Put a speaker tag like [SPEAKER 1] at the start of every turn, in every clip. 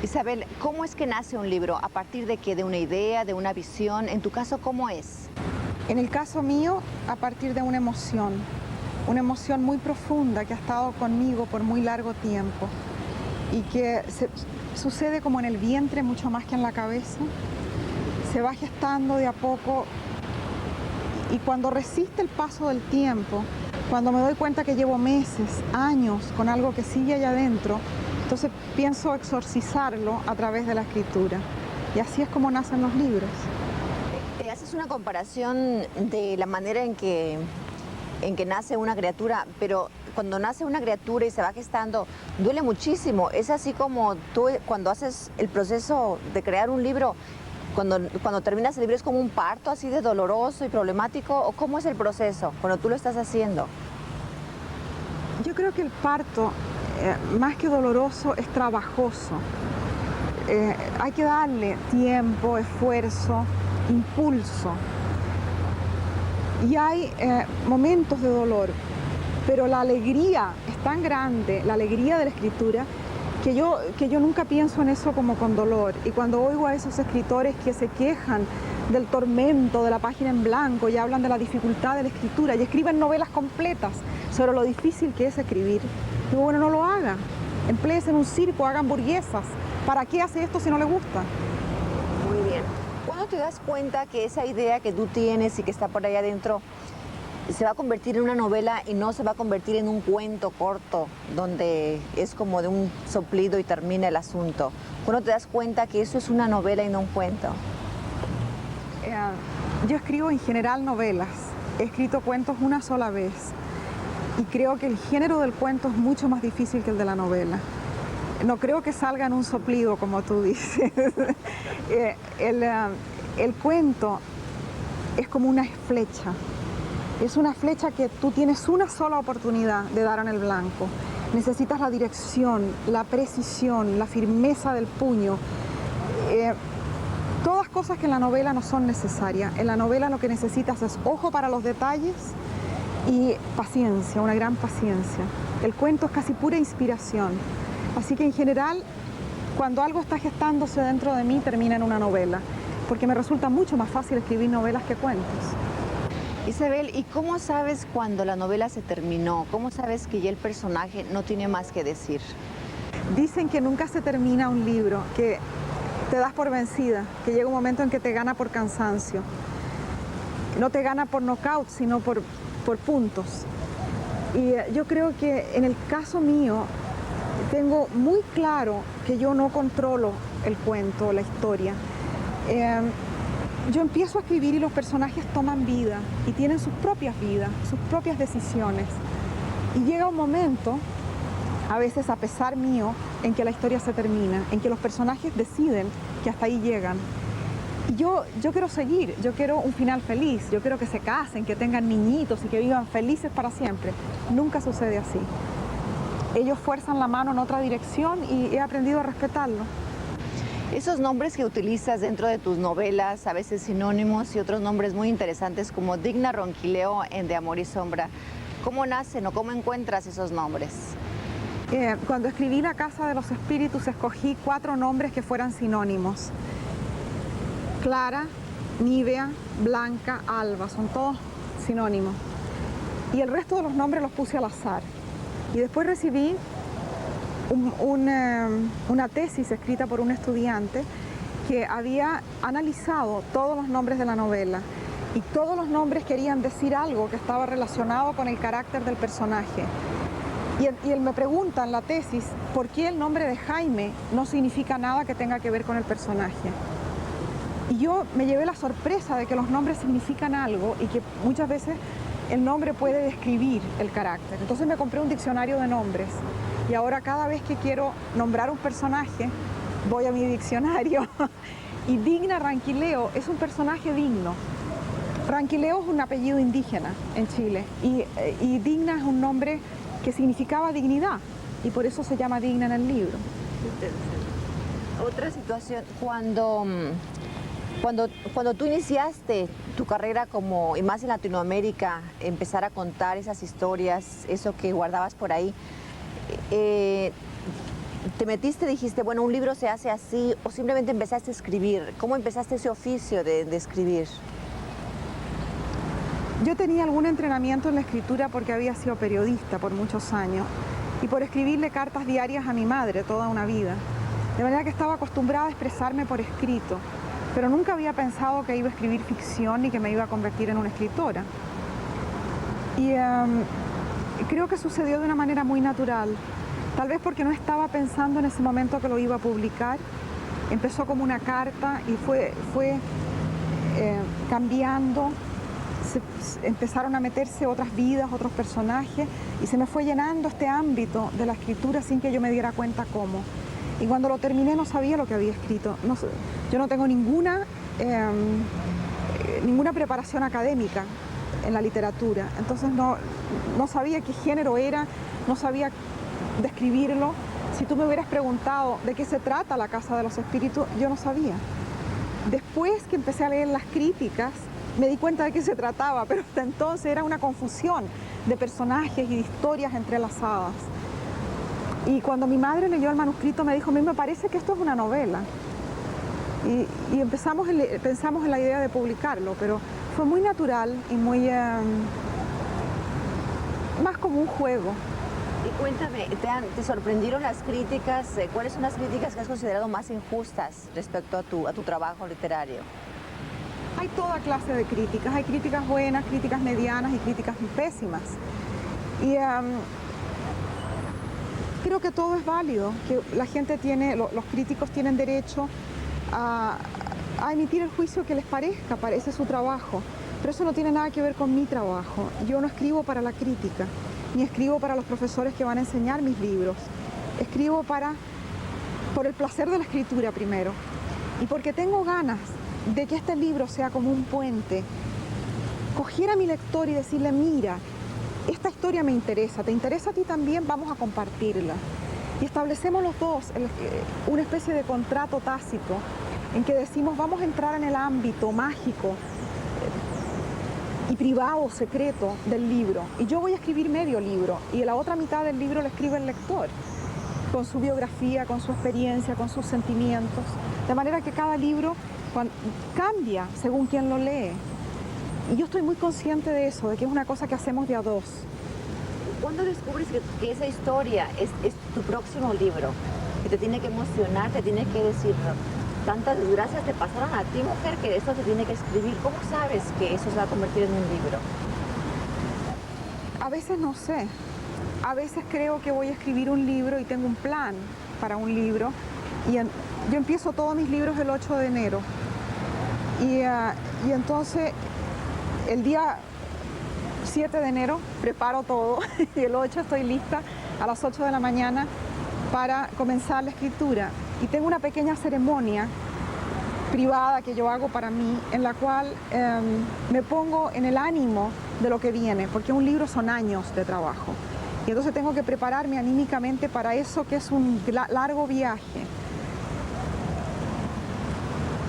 [SPEAKER 1] Isabel, ¿cómo es que nace un libro? ¿A partir de qué? ¿De una idea, de una visión? En tu caso, ¿cómo es?
[SPEAKER 2] En el caso mío, a partir de una emoción muy profunda que ha estado conmigo por muy largo tiempo y que sucede como en el vientre mucho más que en la cabeza, se va gestando de a poco y cuando resiste el paso del tiempo, cuando me doy cuenta que llevo meses, años con algo que sigue allá adentro, entonces pienso exorcizarlo a través de la escritura. Y así es como nacen los libros.
[SPEAKER 1] Haces una comparación de la manera en que nace una criatura, pero cuando nace una criatura y se va gestando, duele muchísimo. Es así como tú cuando haces el proceso de crear un libro, cuando terminas el libro es como un parto así de doloroso y problemático, ¿o cómo es el proceso cuando tú lo estás haciendo?
[SPEAKER 2] Yo creo que el parto, más que doloroso, es trabajoso. Hay que darle tiempo, esfuerzo, impulso. Y hay momentos de dolor, pero la alegría es tan grande, la alegría de la escritura, que yo nunca pienso en eso como con dolor. Y cuando oigo a esos escritores que se quejan del tormento, de la página en blanco, y hablan de la dificultad de la escritura, y escriben novelas completas sobre lo difícil que es escribir, digo, bueno, no lo hagan, empléese en un circo, hagan hamburguesas. ¿Para qué hace esto si no le gusta?
[SPEAKER 1] Muy bien. ¿Cuándo te das cuenta que esa idea que tú tienes y que está por ahí adentro se va a convertir en una novela y no se va a convertir en un cuento corto donde es como de un soplido y termina el asunto? ¿Cuándo te das cuenta que eso es una novela y no un cuento?
[SPEAKER 2] Yo escribo en general novelas, he escrito cuentos una sola vez y creo que el género del cuento es mucho más difícil que el de la novela. No creo que salga en un soplido, como tú dices. El cuento es como una flecha. Es una flecha que tú tienes una sola oportunidad de dar en el blanco. Necesitas la dirección, la precisión, la firmeza del puño. Todas cosas que en la novela no son necesarias. En la novela lo que necesitas es ojo para los detalles y paciencia, una gran paciencia. El cuento es casi pura inspiración. Así que en general, cuando algo está gestándose dentro de mí, termina en una novela, porque me resulta mucho más fácil escribir novelas que cuentos.
[SPEAKER 1] Isabel, ¿y cómo sabes cuando la novela se terminó? ¿Cómo sabes que ya el personaje no tiene más que decir?
[SPEAKER 2] Dicen que nunca se termina un libro, que te das por vencida, que llega un momento en que te gana por cansancio. No te gana por nocaut, sino por puntos. Y yo creo que en el caso mío, tengo muy claro que yo no controlo el cuento, la historia. Yo empiezo a escribir y los personajes toman vida y tienen sus propias vidas, sus propias decisiones. Y llega un momento, a veces a pesar mío, en que la historia se termina, en que los personajes deciden que hasta ahí llegan. Y yo quiero seguir, yo quiero un final feliz, yo quiero que se casen, que tengan niñitos y que vivan felices para siempre. Nunca sucede así. Ellos fuerzan la mano en otra dirección y he aprendido a respetarlo.
[SPEAKER 1] Esos nombres que utilizas dentro de tus novelas, a veces sinónimos y otros nombres muy interesantes como Digna Ronquileo en De Amor y Sombra, ¿cómo nacen o cómo encuentras esos nombres?
[SPEAKER 2] Cuando escribí La Casa de los Espíritus, escogí 4 nombres que fueran sinónimos. Clara, Nívea, Blanca, Alba, son todos sinónimos. Y el resto de los nombres los puse al azar. Y después recibí una tesis escrita por un estudiante que había analizado todos los nombres de la novela y todos los nombres querían decir algo que estaba relacionado con el carácter del personaje. Y él me pregunta en la tesis por qué el nombre de Jaime no significa nada que tenga que ver con el personaje. Y yo me llevé la sorpresa de que los nombres significan algo y que muchas veces el nombre puede describir el carácter. Entonces me compré un diccionario de nombres y ahora cada vez que quiero nombrar un personaje voy a mi diccionario y Digna Ranquileo es un personaje digno. Ranquileo es un apellido indígena en Chile y Digna es un nombre que significaba dignidad y por eso se llama Digna en el libro.
[SPEAKER 1] Otra situación, cuando tú iniciaste tu carrera y más en Latinoamérica, empezar a contar esas historias, eso que guardabas por ahí, te metiste, dijiste, bueno, un libro se hace así, o simplemente empezaste a escribir? ¿Cómo empezaste ese oficio de escribir?
[SPEAKER 2] Yo tenía algún entrenamiento en la escritura porque había sido periodista por muchos años y por escribirle cartas diarias a mi madre toda una vida. De manera que estaba acostumbrada a expresarme por escrito, pero nunca había pensado que iba a escribir ficción ni que me iba a convertir en una escritora. Y creo que sucedió de una manera muy natural, tal vez porque no estaba pensando en ese momento que lo iba a publicar. Empezó como una carta y fue cambiando. Empezaron a meterse otras vidas, otros personajes, y se me fue llenando este ámbito de la escritura sin que yo me diera cuenta cómo. Y cuando lo terminé no sabía lo que había escrito. Yo no tengo ninguna preparación académica en la literatura, entonces no sabía qué género era, no sabía describirlo. Si tú me hubieras preguntado de qué se trata La Casa de los Espíritus, yo no sabía. Después que empecé a leer las críticas, me di cuenta de qué se trataba, pero hasta entonces era una confusión de personajes y de historias entrelazadas. Y cuando mi madre leyó el manuscrito me dijo, a mí me parece que esto es una novela. Y pensamos en la idea de publicarlo, pero fue muy natural y muy más como un juego.
[SPEAKER 1] Y cuéntame, ¿te sorprendieron las críticas? ¿Cuáles son las críticas que has considerado más injustas respecto a tu trabajo literario?
[SPEAKER 2] Hay toda clase de críticas, hay críticas buenas, críticas medianas y críticas pésimas. Y creo que todo es válido, que la gente los críticos tienen derecho a emitir el juicio que les parezca, ese es su trabajo. Pero eso no tiene nada que ver con mi trabajo. Yo no escribo para la crítica, ni escribo para los profesores que van a enseñar mis libros. Escribo por el placer de la escritura primero, y porque tengo ganas de que este libro sea como un puente, coger a mi lector y decirle, mira, esta historia me interesa, ¿te interesa a ti también? Vamos a compartirla. Y establecemos los dos una especie de contrato tácito en que decimos, vamos a entrar en el ámbito mágico y privado, secreto del libro. Y yo voy a escribir medio libro, y la otra mitad del libro la escribe el lector, con su biografía, con su experiencia, con sus sentimientos. De manera que cada libro cambia según quien lo lee. Y yo estoy muy consciente de eso, de que es una cosa que hacemos de a dos.
[SPEAKER 1] ¿Cuándo descubres que esa historia es tu próximo libro? Que te tiene que emocionar, te tiene que decir, tantas desgracias te pasaron a ti, mujer, que esto se tiene que escribir. ¿Cómo sabes que eso se va a convertir en un libro?
[SPEAKER 2] A veces no sé. A veces creo que voy a escribir un libro y tengo un plan para un libro. Y yo empiezo todos mis libros el 8 de enero. Y entonces el día 7 de enero preparo todo y el 8 estoy lista a las 8 de la mañana para comenzar la escritura. Y tengo una pequeña ceremonia privada que yo hago para mí, en la cual me pongo en el ánimo de lo que viene, porque un libro son años de trabajo. Y entonces tengo que prepararme anímicamente para eso, que es un largo viaje.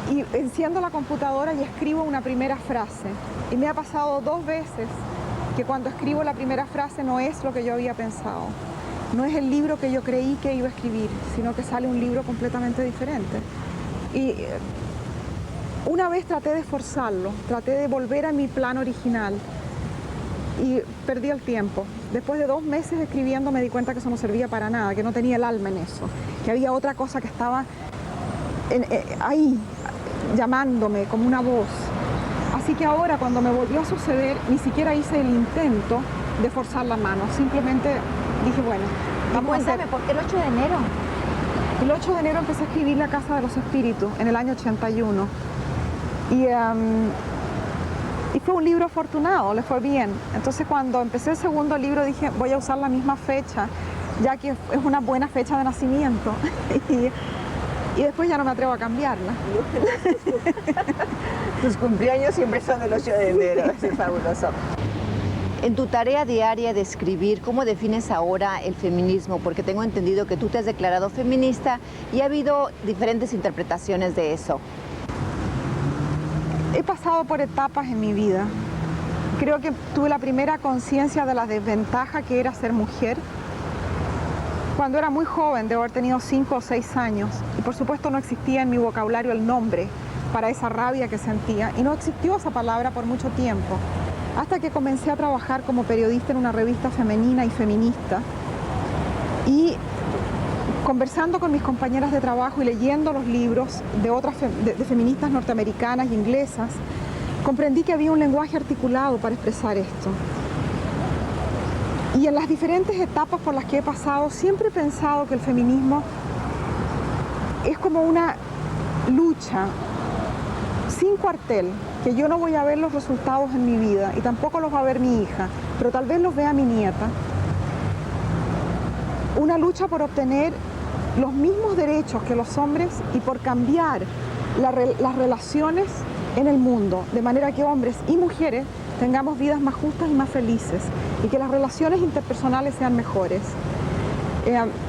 [SPEAKER 2] Y enciendo la computadora y escribo una primera frase. Y me ha pasado 2 veces que cuando escribo la primera frase no es lo que yo había pensado. No es el libro que yo creí que iba a escribir, sino que sale un libro completamente diferente. Y una vez traté de forzarlo, traté de volver a mi plan original y perdí el tiempo. Después de 2 meses escribiendo me di cuenta que eso no servía para nada, que no tenía el alma en eso, que había otra cosa que estaba ahí, llamándome como una voz. Así que ahora, cuando me volvió a suceder, ni siquiera hice el intento de forzar la mano, simplemente dije, bueno, vamos a hacer.
[SPEAKER 1] Cuéntame, ¿por qué el 8 de enero?
[SPEAKER 2] El 8 de enero empecé a escribir La Casa de los Espíritus, en el año 81. Y fue un libro afortunado, le fue bien. Entonces, cuando empecé el segundo libro, dije, voy a usar la misma fecha, ya que es una buena fecha de nacimiento. Y después ya no me atrevo a cambiarla.
[SPEAKER 1] Tus cumpleaños siempre son el 8 de enero, eso es fabuloso. En tu tarea diaria de escribir, ¿cómo defines ahora el feminismo? Porque tengo entendido que tú te has declarado feminista y ha habido diferentes interpretaciones de eso.
[SPEAKER 2] He pasado por etapas en mi vida. Creo que tuve la primera conciencia de la desventaja que era ser mujer. Cuando era muy joven, debo haber tenido 5 o 6 años, y por supuesto no existía en mi vocabulario el nombre para esa rabia que sentía, y no existió esa palabra por mucho tiempo, hasta que comencé a trabajar como periodista en una revista femenina y feminista, y conversando con mis compañeras de trabajo y leyendo los libros de feministas norteamericanas e inglesas, comprendí que había un lenguaje articulado para expresar esto. Y en las diferentes etapas por las que he pasado, siempre he pensado que el feminismo es como una lucha sin cuartel, que yo no voy a ver los resultados en mi vida y tampoco los va a ver mi hija, pero tal vez los vea mi nieta. Una lucha por obtener los mismos derechos que los hombres y por cambiar las relaciones en el mundo, de manera que hombres y mujeres tengamos vidas más justas y más felices, y que las relaciones interpersonales sean mejores.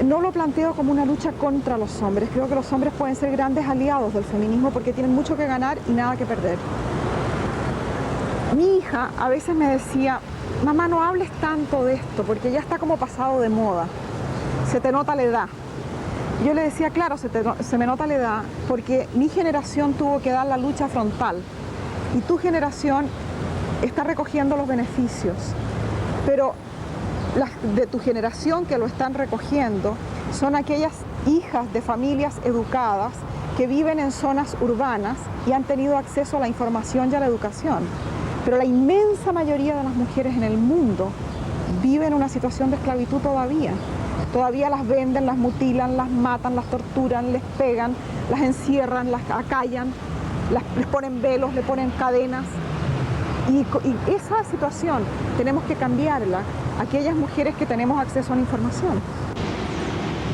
[SPEAKER 2] No lo planteo como una lucha contra los hombres, creo que los hombres pueden ser grandes aliados del feminismo porque tienen mucho que ganar y nada que perder. Mi hija a veces me decía, mamá, no hables tanto de esto porque ya está como pasado de moda, se te nota la edad. Yo le decía, claro, se me nota la edad porque mi generación tuvo que dar la lucha frontal y tu generación está recogiendo los beneficios, pero las de tu generación que lo están recogiendo son aquellas hijas de familias educadas que viven en zonas urbanas y han tenido acceso a la información y a la educación. Pero la inmensa mayoría de las mujeres en el mundo viven una situación de esclavitud todavía. Todavía las venden, las mutilan, las matan, las torturan, les pegan, las encierran, las acallan, les ponen velos, le ponen cadenas. Y esa situación tenemos que cambiarla, aquellas mujeres que tenemos acceso a la información.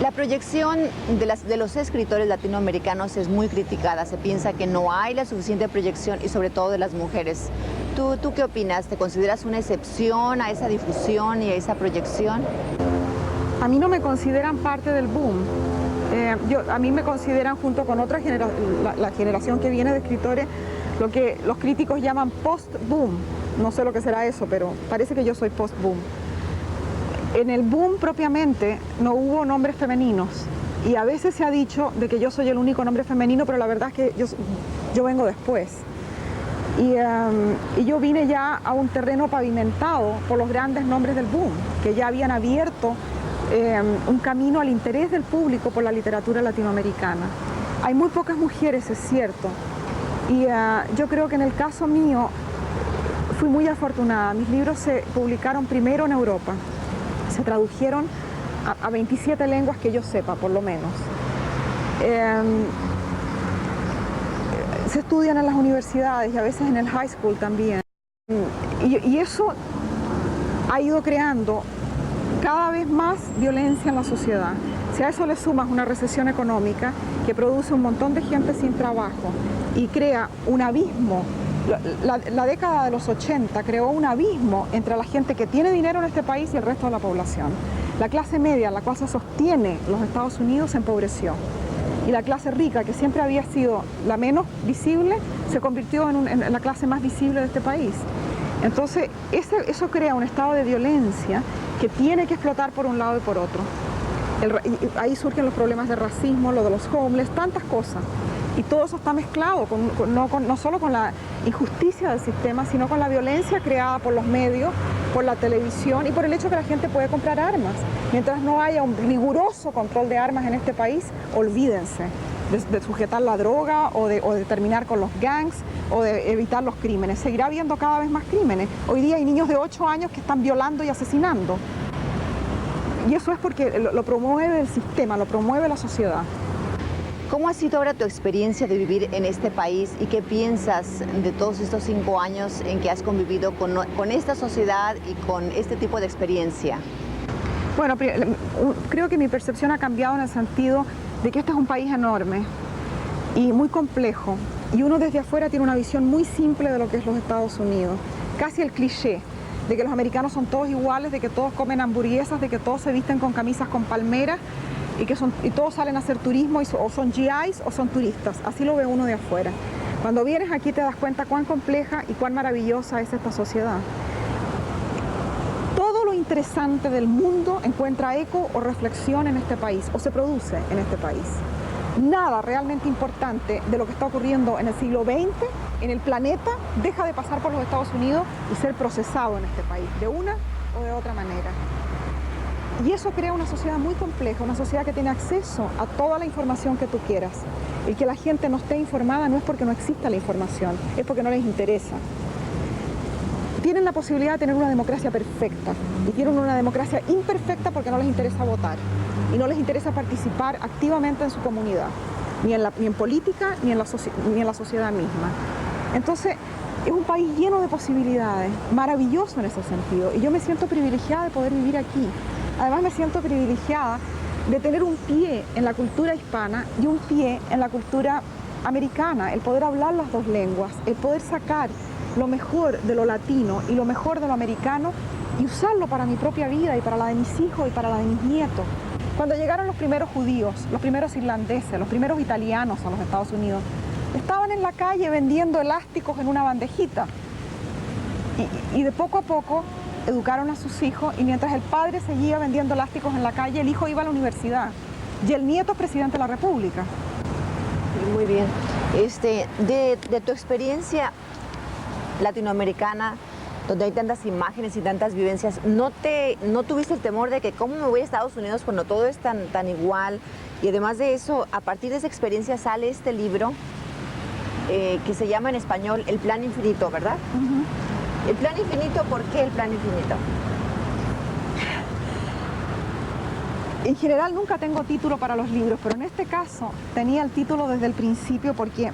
[SPEAKER 1] La proyección de los escritores latinoamericanos es muy criticada. Se piensa que no hay la suficiente proyección y sobre todo de las mujeres. ¿Tú qué opinas? ¿Te consideras una excepción a esa difusión y a esa proyección?
[SPEAKER 2] A mí no me consideran parte del boom. A mí me consideran junto con otra generación, la generación que viene de escritores, lo que los críticos llaman post-boom. No sé lo que será eso, pero parece que yo soy post-boom. En el boom propiamente no hubo nombres femeninos y a veces se ha dicho de que yo soy el único nombre femenino, pero la verdad es que yo vengo después. Y yo vine ya a un terreno pavimentado por los grandes nombres del boom, que ya habían abierto un camino al interés del público por la literatura latinoamericana. Hay muy pocas mujeres, es cierto, y yo creo que en el caso mío fui muy afortunada. Mis libros se publicaron primero en Europa, se tradujeron a 27 lenguas que yo sepa, por lo menos. Se estudian en las universidades y a veces en el high school también. Y eso ha ido creando cada vez más violencia en la sociedad. Si a eso le sumas una recesión económica que produce un montón de gente sin trabajo y crea un abismo, la década de los 80 creó un abismo entre la gente que tiene dinero en este país y el resto de la población. La clase media, la cual se sostiene los Estados Unidos, se empobreció. Y la clase rica, que siempre había sido la menos visible, se convirtió en la clase más visible de este país. Entonces, eso crea un estado de violencia que tiene que explotar por un lado y por otro. Ahí surgen los problemas de racismo, lo de los homeless, tantas cosas. Y todo eso está mezclado, no solo con la injusticia del sistema, sino con la violencia creada por los medios, por la televisión y por el hecho que la gente puede comprar armas. Mientras no haya un riguroso control de armas en este país, olvídense de sujetar la droga o de terminar con los gangs o de evitar los crímenes. Seguirá habiendo cada vez más crímenes. Hoy día hay niños de 8 años que están violando y asesinando. Y eso es porque lo promueve el sistema, lo promueve la sociedad.
[SPEAKER 1] ¿Cómo ha sido ahora tu experiencia de vivir en este país y qué piensas de todos estos 5 años en que has convivido con esta sociedad y con este tipo de experiencia?
[SPEAKER 2] Bueno, creo que mi percepción ha cambiado en el sentido de que este es un país enorme y muy complejo, y uno desde afuera tiene una visión muy simple de lo que es los Estados Unidos, casi el cliché de que los americanos son todos iguales, de que todos comen hamburguesas, de que todos se visten con camisas con palmeras y todos salen a hacer turismo o son GIs o son turistas. Así lo ve uno de afuera. Cuando vienes aquí te das cuenta cuán compleja y cuán maravillosa es esta sociedad. Todo lo interesante del mundo encuentra eco o reflexión en este país, o se produce en este país. Nada realmente importante de lo que está ocurriendo en el siglo XX en el planeta deja de pasar por los Estados Unidos y ser procesado en este país, de una o de otra manera. Y eso crea una sociedad muy compleja, una sociedad que tiene acceso a toda la información que tú quieras. El que la gente no esté informada no es porque no exista la información, es porque no les interesa. Tienen la posibilidad de tener una democracia perfecta y tienen una democracia imperfecta porque no les interesa votar y no les interesa participar activamente en su comunidad, ni en política ni en la sociedad misma. Entonces, es un país lleno de posibilidades, maravilloso en ese sentido, y yo me siento privilegiada de poder vivir aquí. Además, me siento privilegiada de tener un pie en la cultura hispana y un pie en la cultura americana, el poder hablar las dos lenguas, el poder sacar lo mejor de lo latino y lo mejor de lo americano y usarlo para mi propia vida y para la de mis hijos y para la de mis nietos. Cuando llegaron los primeros judíos, los primeros irlandeses, los primeros italianos a los Estados Unidos, estaban en la calle vendiendo elásticos en una bandejita y de poco a poco educaron a sus hijos y mientras el padre seguía vendiendo elásticos en la calle, el hijo iba a la universidad y el nieto es presidente de la República.
[SPEAKER 1] Muy bien. De tu experiencia latinoamericana, donde hay tantas imágenes y tantas vivencias, ¿no tuviste el temor de que cómo me voy a Estados Unidos cuando todo es tan igual? Y además de eso, a partir de esa experiencia sale este libro que se llama en español El Plan Infinito, ¿verdad? Uh-huh. El Plan Infinito, ¿por qué el Plan Infinito?
[SPEAKER 2] En general nunca tengo título para los libros, pero en este caso tenía el título desde el principio porque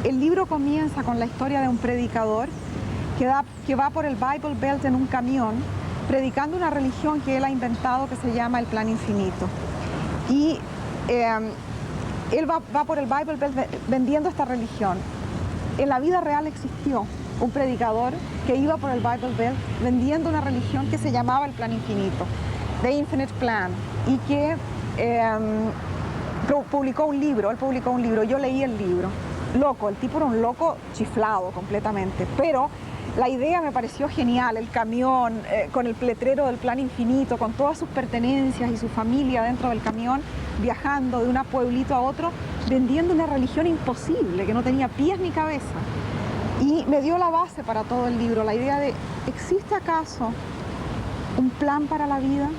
[SPEAKER 2] el libro comienza con la historia de un predicador que va por el Bible Belt en un camión predicando una religión que él ha inventado que se llama el Plan Infinito. Y él va por el Bible Belt vendiendo esta religión. En la vida real existió un predicador que iba por el Bible Belt vendiendo una religión que se llamaba el Plan Infinito, The Infinite Plan, y que publicó un libro, yo leí el libro. Loco, el tipo era un loco chiflado completamente, pero la idea me pareció genial, el camión con el letrero del Plan Infinito, con todas sus pertenencias y su familia dentro del camión, viajando de un pueblito a otro, vendiendo una religión imposible, que no tenía pies ni cabeza. Y me dio la base para todo el libro, la idea de, ¿existe acaso un plan para la vida?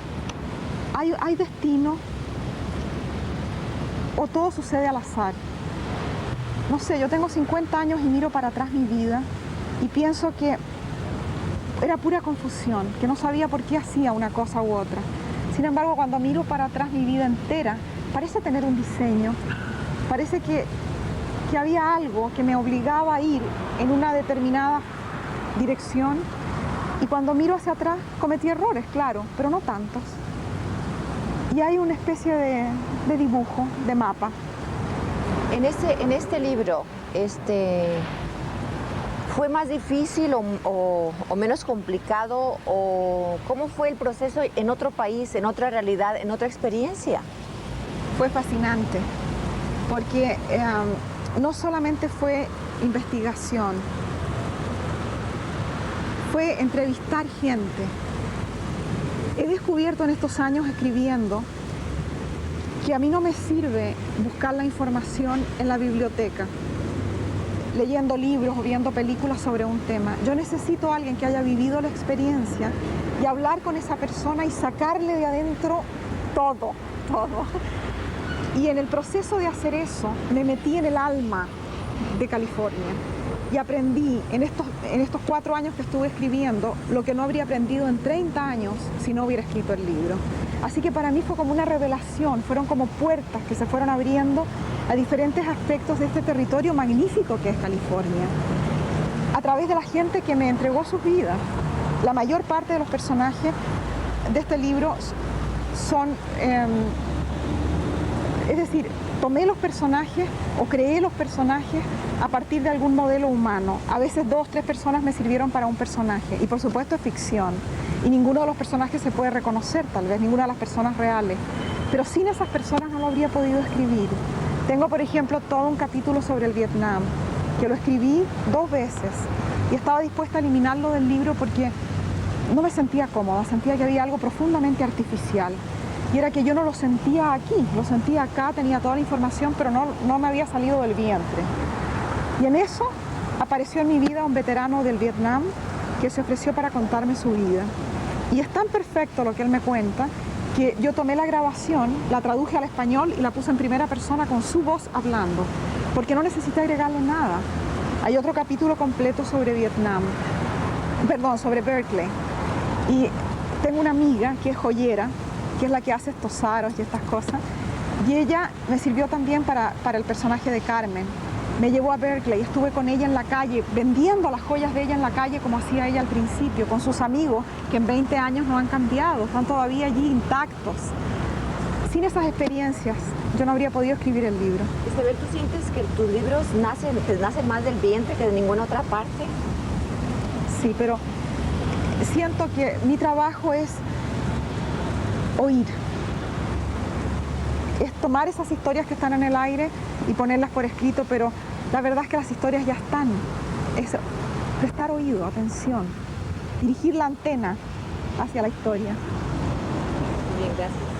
[SPEAKER 2] ¿Hay destino? ¿O todo sucede al azar? No sé, yo tengo 50 años y miro para atrás mi vida y pienso que era pura confusión, que no sabía por qué hacía una cosa u otra. Sin embargo, cuando miro para atrás mi vida entera, parece tener un diseño, parece que había algo que me obligaba a ir en una determinada dirección y cuando miro hacia atrás cometí errores, claro, pero no tantos. Y hay una especie de dibujo, de mapa.
[SPEAKER 1] En este libro, ¿fue más difícil o menos complicado? ¿O cómo fue el proceso en otro país, en otra realidad, en otra experiencia?
[SPEAKER 2] Fue fascinante, porque no solamente fue investigación, fue entrevistar gente. He descubierto en estos años escribiendo que a mí no me sirve buscar la información en la biblioteca, leyendo libros o viendo películas sobre un tema. Yo necesito a alguien que haya vivido la experiencia y hablar con esa persona y sacarle de adentro todo. Y en el proceso de hacer eso, me metí en el alma de California y aprendí en estos 4 años que estuve escribiendo lo que no habría aprendido en 30 años si no hubiera escrito el libro. Así que para mí fue como una revelación, fueron como puertas que se fueron abriendo a diferentes aspectos de este territorio magnífico que es California, a través de la gente que me entregó sus vidas. La mayor parte de los personajes de este libro son, es decir, tomé los personajes o creé los personajes a partir de algún modelo humano. A veces 2 o 3 personas me sirvieron para un personaje y por supuesto es ficción. Y ninguno de los personajes se puede reconocer, tal vez, ninguna de las personas reales. Pero sin esas personas no lo habría podido escribir. Tengo, por ejemplo, todo un capítulo sobre el Vietnam, que lo escribí 2 veces y estaba dispuesta a eliminarlo del libro porque no me sentía cómoda, sentía que había algo profundamente artificial. Y era que yo no lo sentía aquí, lo sentía acá, tenía toda la información, pero no me había salido del vientre. Y en eso apareció en mi vida un veterano del Vietnam que se ofreció para contarme su vida. Y es tan perfecto lo que él me cuenta que yo tomé la grabación, la traduje al español y la puse en primera persona con su voz hablando, porque no necesité agregarle nada. Hay otro capítulo completo sobre Vietnam, perdón, sobre Berkeley. Y tengo una amiga que es joyera, que es la que hace estos aros y estas cosas, y ella me sirvió también para el personaje de Carmen. Me llevó a Berkeley, estuve con ella en la calle, vendiendo las joyas de ella en la calle como hacía ella al principio, con sus amigos que en 20 años no han cambiado, están todavía allí intactos. Sin esas experiencias, yo no habría podido escribir el libro.
[SPEAKER 1] Isabel, ¿tú sientes que tus libros te nacen más del vientre que de ninguna otra parte?
[SPEAKER 2] Sí, pero siento que mi trabajo es oír. Es tomar esas historias que están en el aire y ponerlas por escrito, pero la verdad es que las historias ya están. Es prestar oído, atención, dirigir la antena hacia la historia.
[SPEAKER 1] Bien, gracias.